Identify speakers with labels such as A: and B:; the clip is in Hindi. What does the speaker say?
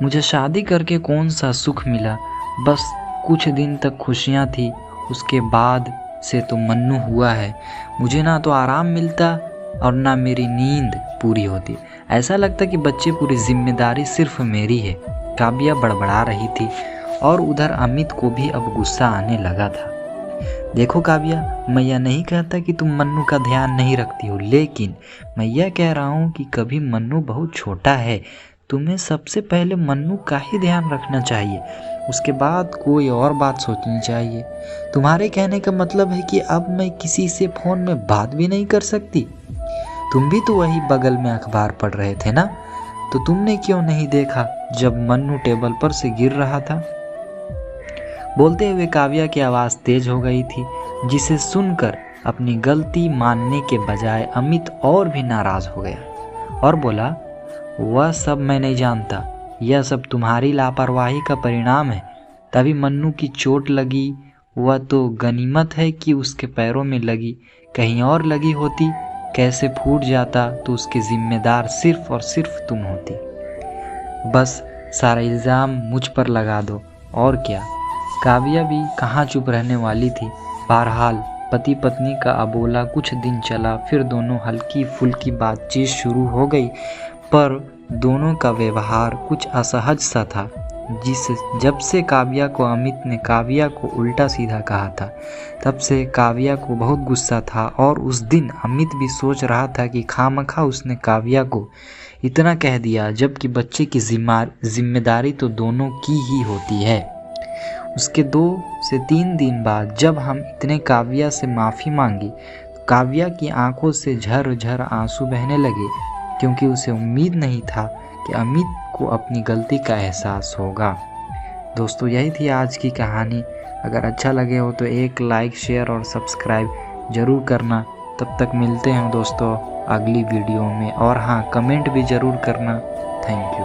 A: मुझे शादी करके कौन सा सुख मिला, बस कुछ दिन तक खुशियाँ थी, उसके बाद से तो मन्नू हुआ है। मुझे ना तो आराम मिलता और ना मेरी नींद पूरी होती। ऐसा लगता कि बच्चे पूरी जिम्मेदारी सिर्फ मेरी है। काव्या बड़बड़ा रही थी और उधर अमित को भी अब गुस्सा आने लगा था। देखो काव्या, मैं यह नहीं कहता कि तुम मन्नू का ध्यान नहीं रखती हो, लेकिन मैं यह कह रहा हूँ कि कभी मन्नू बहुत छोटा है, तुम्हें सबसे पहले मन्नू का ही ध्यान रखना चाहिए, उसके बाद कोई और बात सोचनी चाहिए। तुम्हारे कहने का मतलब है कि अब मैं किसी से फ़ोन में बात भी नहीं कर सकती? तुम भी तो वही बगल में अखबार पढ़ रहे थे ना, तो तुमने क्यों नहीं देखा जब मन्नू टेबल पर से गिर रहा था? बोलते हुए काव्या की आवाज़ तेज हो गई थी, जिसे सुनकर अपनी गलती मानने के बजाय अमित और भी नाराज़ हो गया और बोला, वह सब मैं नहीं जानता, यह सब तुम्हारी लापरवाही का परिणाम है। तभी मन्नू की चोट लगी, वह तो गनीमत है कि उसके पैरों में लगी, कहीं और लगी होती, कैसे फूट जाता तो उसके जिम्मेदार सिर्फ और सिर्फ तुम होती। बस सारा इल्ज़ाम मुझ पर लगा दो, और क्या। काव्या भी कहाँ चुप रहने वाली थी। बहरहाल पति पत्नी का अबोला कुछ दिन चला, फिर दोनों हल्की फुल्की बातचीत शुरू हो गई, पर दोनों का व्यवहार कुछ असहज सा था। जब से काव्या को अमित ने काव्या को उल्टा सीधा कहा था, तब से काव्या को बहुत गुस्सा था और उस दिन अमित भी सोच रहा था कि खामखा उसने काव्या को इतना कह दिया, जबकि बच्चे की जिम्मेदारी तो दोनों की ही होती है। उसके 2 से 3 दिन बाद जब हम इतने काव्या से माफ़ी मांगी, तो काव्या की आंखों से झरझर आंसू बहने लगे, क्योंकि उसे उम्मीद नहीं था कि अमित को अपनी गलती का एहसास होगा। दोस्तों, यही थी आज की कहानी। अगर अच्छा लगे हो तो एक लाइक, शेयर और सब्सक्राइब ज़रूर करना। तब तक मिलते हैं दोस्तों अगली वीडियो में, और हाँ, कमेंट भी ज़रूर करना। Thank you.